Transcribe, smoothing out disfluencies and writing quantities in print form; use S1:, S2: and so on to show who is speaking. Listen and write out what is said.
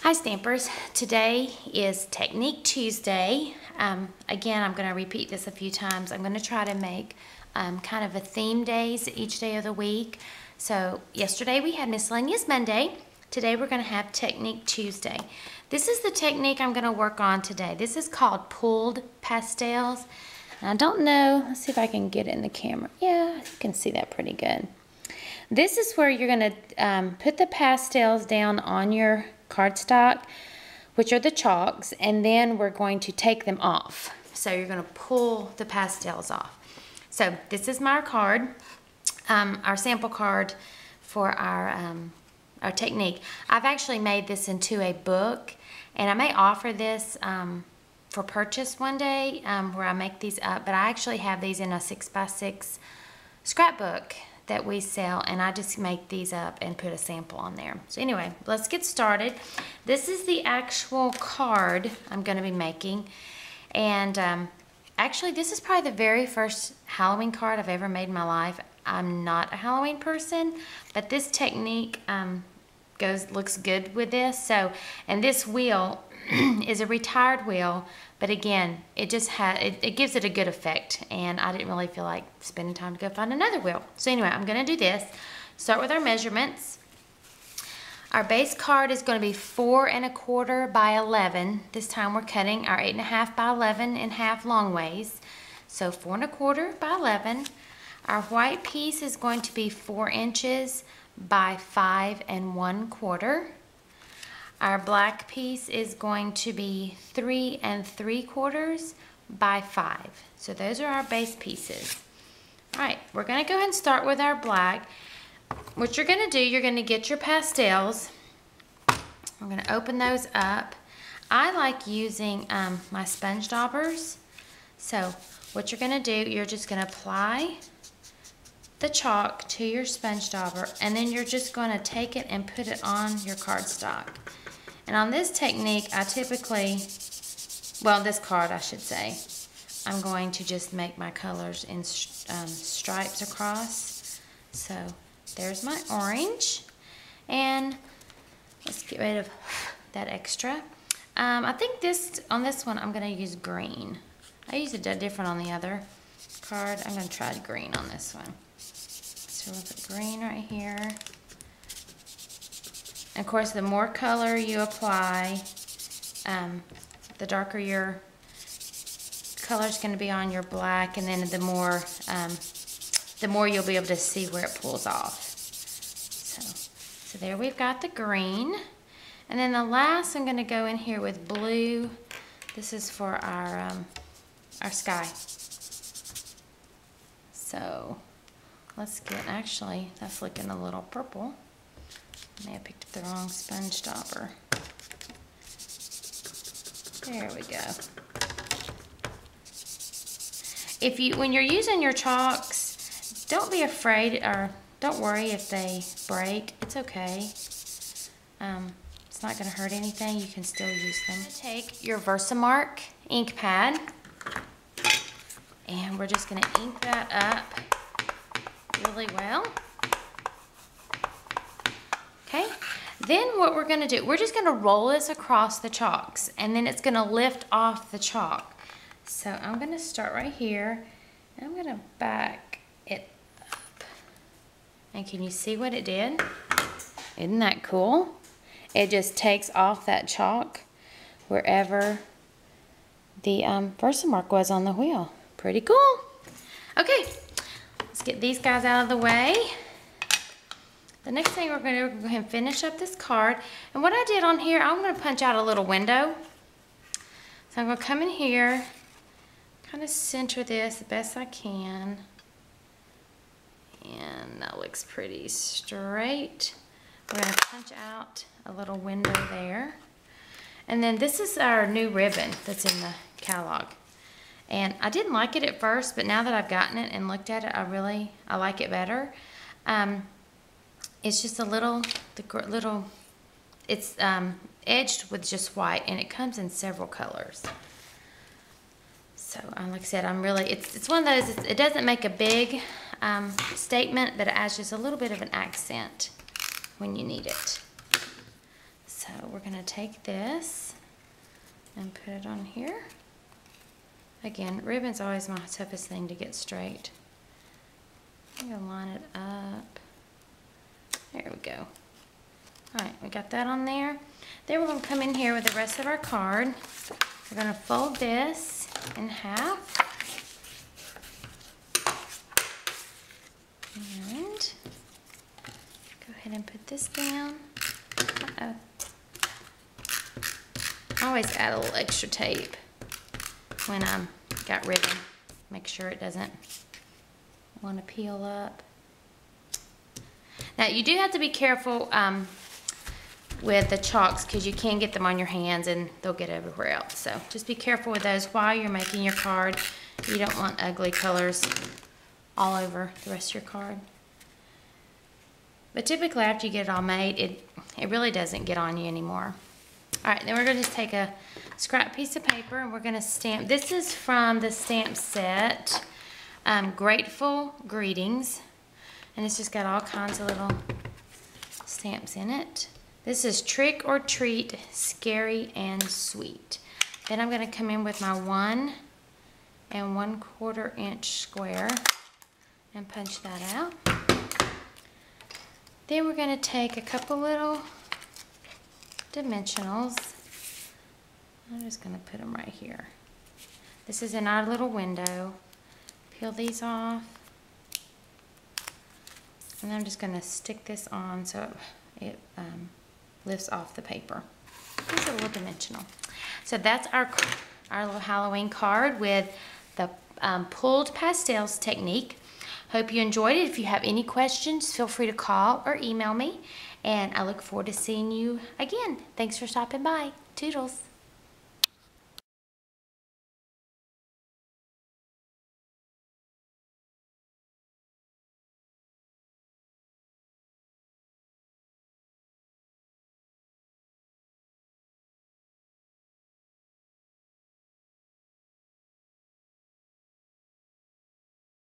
S1: Hi Stampers, today is Technique Tuesday. Again, I'm going to repeat this a few times. I'm going to try to make kind of a theme days each day of the week. So yesterday we had Miscellaneous Monday. Today we're going to have Technique Tuesday. This is the technique I'm going to work on today. This is called pulled pastels. And I don't know, let's see if I can get it in the camera. Yeah, you can see that pretty good. This is where you're going to put the pastels down on your cardstock, which are the chalks, and then we're going to take them off. So you're going to pull the pastels off. So this is my card, our sample card for our technique. I've actually made this into a book, and I may offer this for purchase one day where I make these up, but I actually have these in a 6x6 scrapbook that we sell, and I just make these up and put a sample on there. So anyway, let's get started. This is the actual card I'm going to be making, and actually this is probably the very first Halloween card I've ever made in my life. I'm not a Halloween person, but this technique looks good with this. So, and this wheel is a retired wheel, but again, it just it gives it a good effect, and I didn't really feel like spending time to go find another wheel. So anyway, I'm going to do this. Start with our measurements. Our base card is going to be 4 1/4 by 11. This time we're cutting our 8 1/2 by 11 in half long ways. So 4 1/4 by 11. Our white piece is going to be 4 inches by 5 1/4. Our black piece is going to be 3 3/4 by 5. So those are our base pieces. All right, we're going to go ahead and start with our black. What you're going to do, you're going to get your pastels. I'm going to open those up. I like using my sponge daubers. So what you're going to do, you're just going to apply the chalk to your sponge dauber, and then you're just going to take it and put it on your cardstock. And on this technique, I typically, well, this card I should say, I'm going to just make my colors in stripes across. So there's my orange, and let's get rid of that extra. I think on this one I'm going to use green. I used it different on the other card. I'm going to try green on this one. So we'll put green right here. Of course, the more color you apply, the darker your color is going to be on your black, and then the more you'll be able to see where it pulls off. So there we've got the green, and then the last I'm going to go in here with blue. This is for our sky. So let's get, actually that's looking a little purple. I may have picked up the wrong sponge dauber. There we go. When you're using your chalks, don't be afraid, or don't worry if they break. It's okay. It's not going to hurt anything. You can still use them. Take your Versamark ink pad, and we're just going to ink that up really well. Okay, then what we're going to do, we're just going to roll this across the chalks, and then it's going to lift off the chalk. So I'm going to start right here, and I'm going to back it up. And can you see what it did? Isn't that cool? It just takes off that chalk wherever the Versamark was on the wheel. Pretty cool. Okay, let's get these guys out of the way. The next thing we're going to do, we're going to finish up this card. And what I did on here, I'm going to punch out a little window. So I'm going to come in here, kind of center this the best I can. And that looks pretty straight. We're going to punch out a little window there. And then this is our new ribbon that's in the catalog. And I didn't like it at first, but now that I've gotten it and looked at it, I like it better. It's just a little, it's edged with just white, and it comes in several colors. So like I said, it's one of those, it doesn't make a big statement, but it adds just a little bit of an accent when you need it. So we're gonna take this and put it on here. Again, ribbon's always my toughest thing to get straight. I'm gonna line it up. There we go. All right, we got that on there. Then we're gonna come in here with the rest of our card. We're gonna fold this in half. And go ahead and put this down. Uh-oh. I always add a little extra tape when I'm got ribbon. Make sure it doesn't want to peel up. Now you do have to be careful with the chalks because you can get them on your hands and they'll get everywhere else. So just be careful with those while you're making your card. You don't want ugly colors all over the rest of your card. But typically after you get it all made, it really doesn't get on you anymore. All right, then we're going to take a scrap piece of paper and we're going to stamp. This is from the stamp set, Grateful Greetings. And it's just got all kinds of little stamps in it. This is Trick or Treat, Scary and Sweet. Then I'm going to come in with my 1 1/4 inch square and punch that out. Then we're going to take a couple little dimensionals. I'm just going to put them right here. This is in our little window. Peel these off. And I'm just going to stick this on so it lifts off the paper. It's a little dimensional. So that's our little Halloween card with the pulled pastels technique. Hope you enjoyed it. If you have any questions, feel free to call or email me. And I look forward to seeing you again. Thanks for stopping by. Toodles.